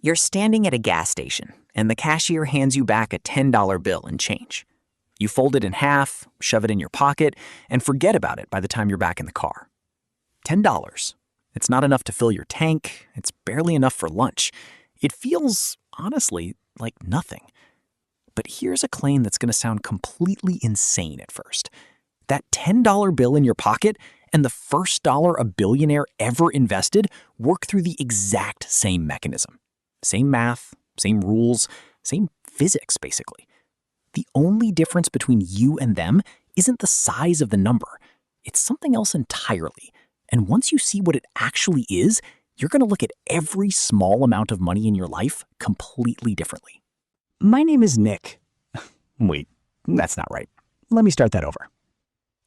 You're standing at a gas station, and the cashier hands you back a $10 bill and change. You fold it in half, shove it in your pocket, and forget about it by the time you're back in the car. $10. It's not enough to fill your tank. It's barely enough for lunch. It feels, honestly, like nothing. But here's a claim that's going to sound completely insane at first. That $10 bill in your pocket and the first dollar a billionaire ever invested work through the exact same mechanism. Same math, same rules, same physics, basically. The only difference between you and them isn't the size of the number. It's something else entirely. And once you see what it actually is, you're going to look at every small amount of money in your life completely differently. My name is Nick. Wait, that's not right. Let me start that over.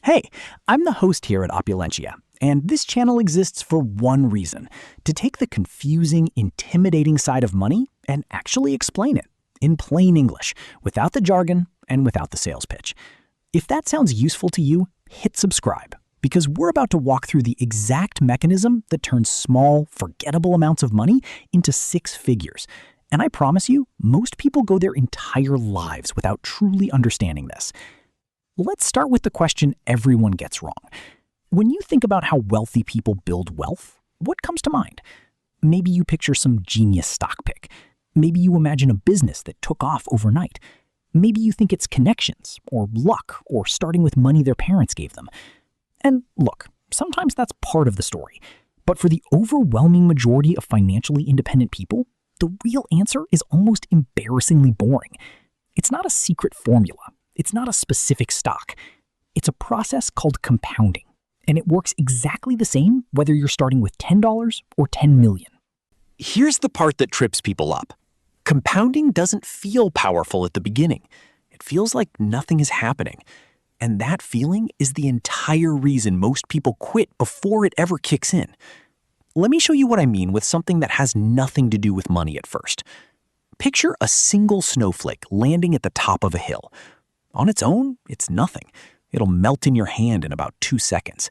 Hey, I'm the host here at Opulentia, and this channel exists for one reason: to take the confusing, intimidating side of money and actually explain it in plain English, without the jargon and without the sales pitch. If that sounds useful to you, hit subscribe, because we're about to walk through the exact mechanism that turns small, forgettable amounts of money into six figures. And I promise you, most people go their entire lives without truly understanding this. Let's start with the question everyone gets wrong. When you think about how wealthy people build wealth, what comes to mind? Maybe you picture some genius stock pick. Maybe you imagine a business that took off overnight. Maybe you think it's connections, or luck, or starting with money their parents gave them. And look, sometimes that's part of the story. But for the overwhelming majority of financially independent people, the real answer is almost embarrassingly boring. It's not a secret formula. It's not a specific stock. It's a process called compounding, and it works exactly the same whether you're starting with $10 or $10 million. Here's the part that trips people up. Compounding doesn't feel powerful at the beginning. It feels like nothing is happening. And that feeling is the entire reason most people quit before it ever kicks in. Let me show you what I mean with something that has nothing to do with money at first. Picture a single snowflake landing at the top of a hill. On its own, it's nothing. It'll melt in your hand in about 2 seconds.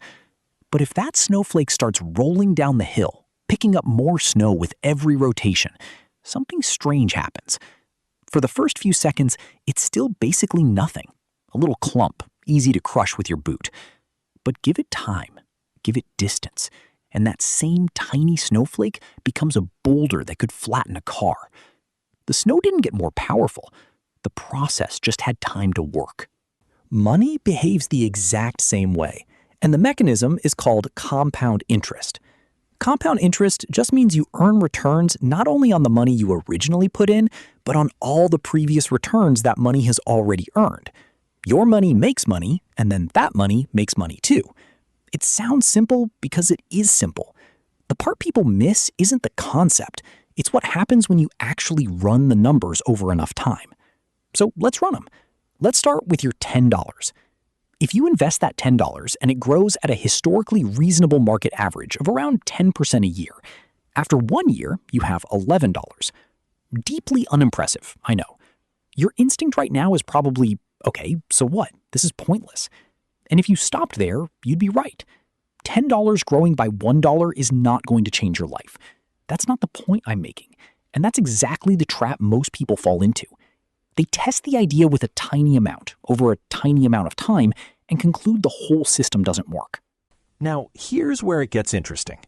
But if that snowflake starts rolling down the hill, picking up more snow with every rotation, something strange happens. For the first few seconds, it's still basically nothing. A little clump, easy to crush with your boot. But give it time, give it distance, and that same tiny snowflake becomes a boulder that could flatten a car. The snow didn't get more powerful. The process just had time to work. Money behaves the exact same way, and the mechanism is called compound interest. Compound interest just means you earn returns not only on the money you originally put in, but on all the previous returns that money has already earned. Your money makes money, and then that money makes money too. It sounds simple because it is simple. The part people miss isn't the concept. It's what happens when you actually run the numbers over enough time. So let's run them. Let's start with your $10. If you invest that $10 and it grows at a historically reasonable market average of around 10% a year, after 1 year, you have $11. Deeply unimpressive, I know. Your instinct right now is probably, okay, so what? This is pointless. And if you stopped there, you'd be right. $10 growing by $1 is not going to change your life. That's not the point I'm making. And that's exactly the trap most people fall into. They test the idea with a tiny amount over a tiny amount of time and conclude the whole system doesn't work. Now, here's where it gets interesting.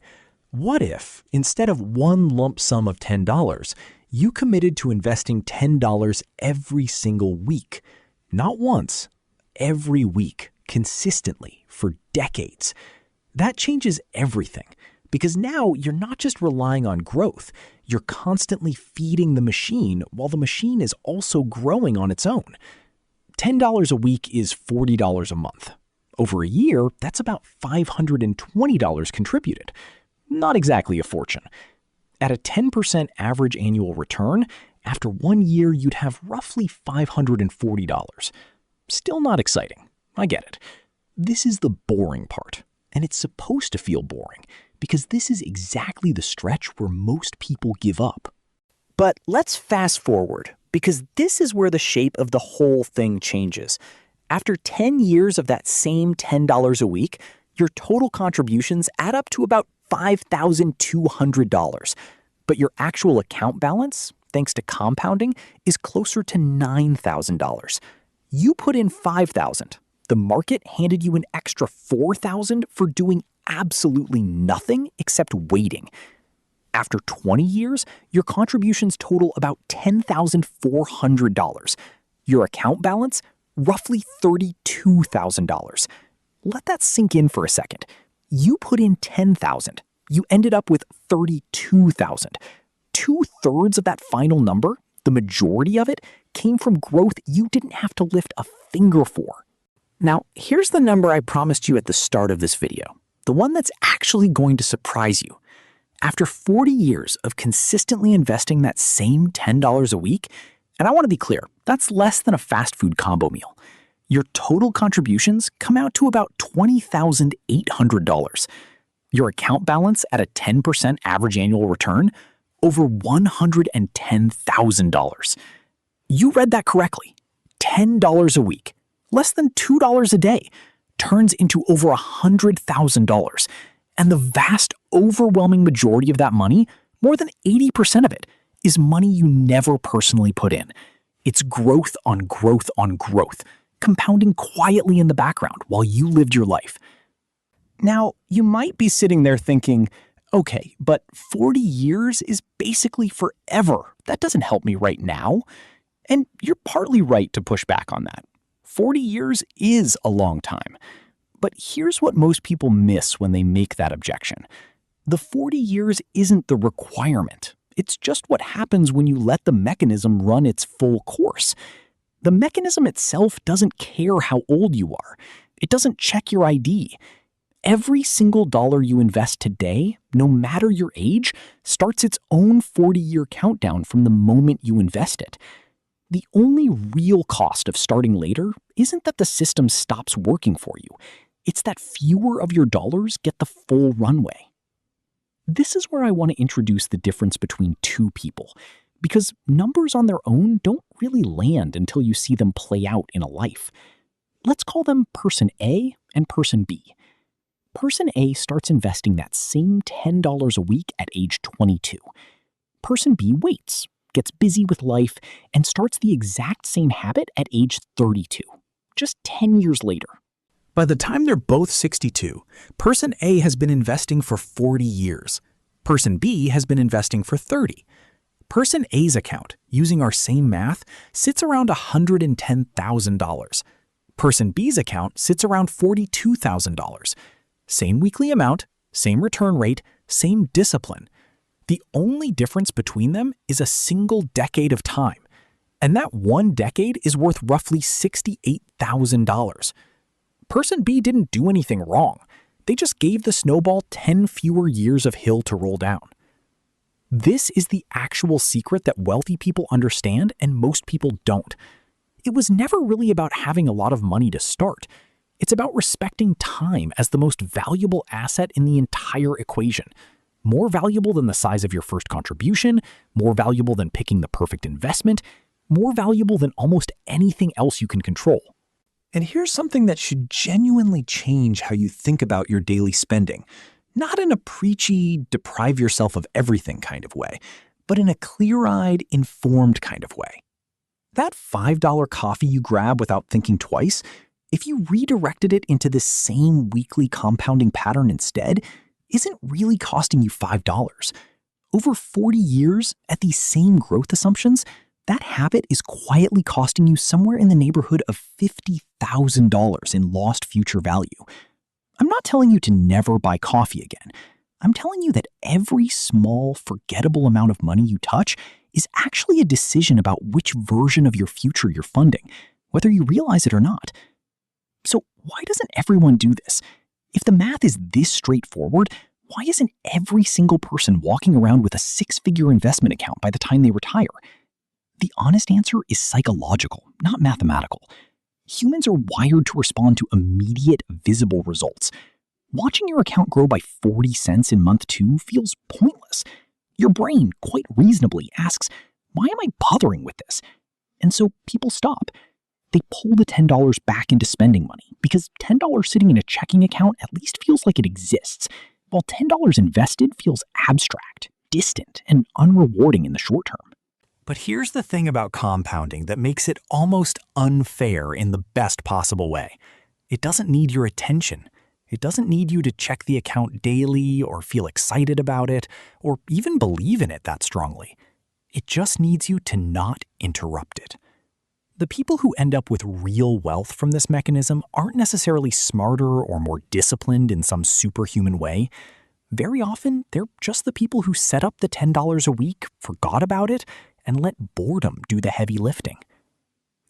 What if, instead of one lump sum of $10, you committed to investing $10 every single week? Not once, every week, consistently, for decades. That changes everything, because now you're not just relying on growth, you're constantly feeding the machine while the machine is also growing on its own. $10 a week is $40 a month. Over a year, that's about $520 contributed. Not exactly a fortune. At a 10% average annual return, after 1 year, you'd have roughly $540. Still not exciting. I get it. This is the boring part, and it's supposed to feel boring because this is exactly the stretch where most people give up. But let's fast forward, because this is where the shape of the whole thing changes. After 10 years of that same $10 a week, your total contributions add up to about $5,200. But But your actual account balance, thanks to compounding, is closer to $9,000. You put in $5,000. The market handed you an extra $4,000 for doing absolutely nothing except waiting. After 20 years, your contributions total about $10,400. Your account balance, roughly $32,000. Let that sink in for a second. You put in $10,000. You ended up with $32,000. 2/3 of that final number, the majority of it, came from growth you didn't have to lift a finger for. Now, here's the number I promised you at the start of this video, the one that's actually going to surprise you. After 40 years of consistently investing that same $10 a week, and I want to be clear, that's less than a fast food combo meal, your total contributions come out to about $20,800. Your account balance at a 10% average annual return, over $110,000. You read that correctly. $10 a week, less than $2 a day, turns into over $100,000. And the vast, overwhelming majority of that money, more than 80% of it, is money you never personally put in. It's growth on growth on growth, compounding quietly in the background while you lived your life. Now, you might be sitting there thinking, okay, but 40 years is basically forever. That doesn't help me right now. And you're partly right to push back on that. 40 years is a long time. But here's what most people miss when they make that objection. The 40 years isn't the requirement. It's just what happens when you let the mechanism run its full course. The mechanism itself doesn't care how old you are. It doesn't check your ID. Every single dollar you invest today, no matter your age, starts its own 40-year countdown from the moment you invest it. The only real cost of starting later isn't that the system stops working for you. It's that fewer of your dollars get the full runway. This is where I want to introduce the difference between two people, because numbers on their own don't really land until you see them play out in a life. Let's call them Person A and Person B. Person A starts investing that same $10 a week at age 22. Person B waits, gets busy with life, and starts the exact same habit at age 32, just 10 years later. By the time they're both 62, Person A has been investing for 40 years. Person B has been investing for 30. Person A's account, using our same math, sits around $110,000. Person B's account sits around $42,000. Same weekly amount, same return rate, same discipline. The only difference between them is a single decade of time. And that one decade is worth roughly $68,000. Person B didn't do anything wrong. They just gave the snowball 10 fewer years of hill to roll down. This is the actual secret that wealthy people understand and most people don't. It was never really about having a lot of money to start. It's about respecting time as the most valuable asset in the entire equation. More valuable than the size of your first contribution, more valuable than picking the perfect investment, more valuable than almost anything else you can control. And here's something that should genuinely change how you think about your daily spending. Not in a preachy, deprive yourself of everything kind of way, but in a clear-eyed, informed kind of way. That $5 coffee you grab without thinking twice, if you redirected it into this same weekly compounding pattern instead, isn't really costing you $5. Over 40 years, at these same growth assumptions, that habit is quietly costing you somewhere in the neighborhood of $50,000 in lost future value. I'm not telling you to never buy coffee again. I'm telling you that every small, forgettable amount of money you touch is actually a decision about which version of your future you're funding, whether you realize it or not. So why doesn't everyone do this? If the math is this straightforward, why isn't every single person walking around with a six-figure investment account by the time they retire? The honest answer is psychological, not mathematical. Humans are wired to respond to immediate, visible results. Watching your account grow by 40 cents in month 2 feels pointless. Your brain, quite reasonably, asks, why am I bothering with this? And so people stop. They pull the $10 back into spending money because $10 sitting in a checking account at least feels like it exists, while $10 invested feels abstract, distant and unrewarding in the short term. But here's the thing about compounding that makes it almost unfair in the best possible way. It doesn't need your attention. It doesn't need you to check the account daily or feel excited about it or even believe in it that strongly. It just needs you to not interrupt it. The people who end up with real wealth from this mechanism aren't necessarily smarter or more disciplined in some superhuman way. Very often, they're just the people who set up the $10 a week, forgot about it, and let boredom do the heavy lifting.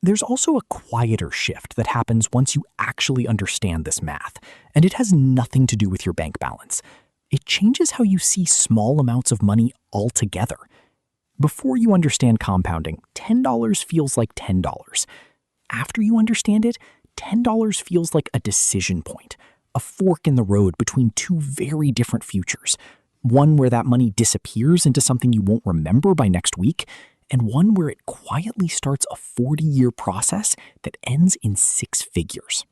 There's also a quieter shift that happens once you actually understand this math, and it has nothing to do with your bank balance. It changes how you see small amounts of money altogether. Before you understand compounding, $10 feels like $10. After you understand it, $10 feels like a decision point, a fork in the road between two very different futures. One where that money disappears into something you won't remember by next week, and one where it quietly starts a 40-year process that ends in 6 figures.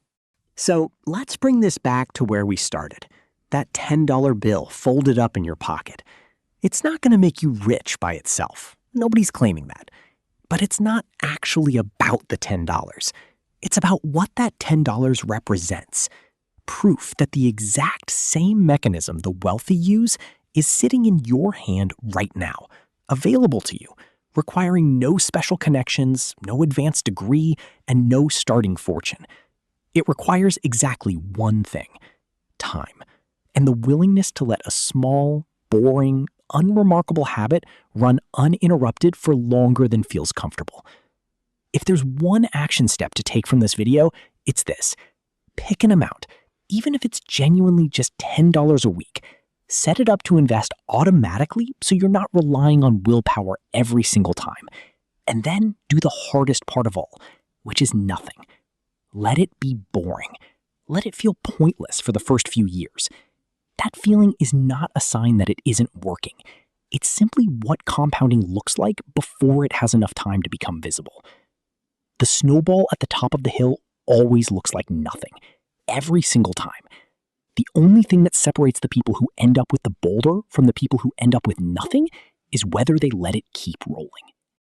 So let's bring this back to where we started. That $10 bill folded up in your pocket. It's not going to make you rich by itself. Nobody's claiming that. But it's not actually about the $10. It's about what that $10 represents. Proof that the exact same mechanism the wealthy use is sitting in your hand right now, available to you, requiring no special connections, no advanced degree, and no starting fortune. It requires exactly one thing: time, and the willingness to let a small, boring, unremarkable habit run uninterrupted for longer than feels comfortable. If there's one action step to take from this video, it's this. Pick an amount, even if it's genuinely just $10 a week. Set it up to invest automatically so you're not relying on willpower every single time. And then do the hardest part of all, which is nothing. Let it be boring. Let it feel pointless for the first few years. That feeling is not a sign that it isn't working. It's simply what compounding looks like before it has enough time to become visible. The snowball at the top of the hill always looks like nothing, every single time. The only thing that separates the people who end up with the boulder from the people who end up with nothing is whether they let it keep rolling.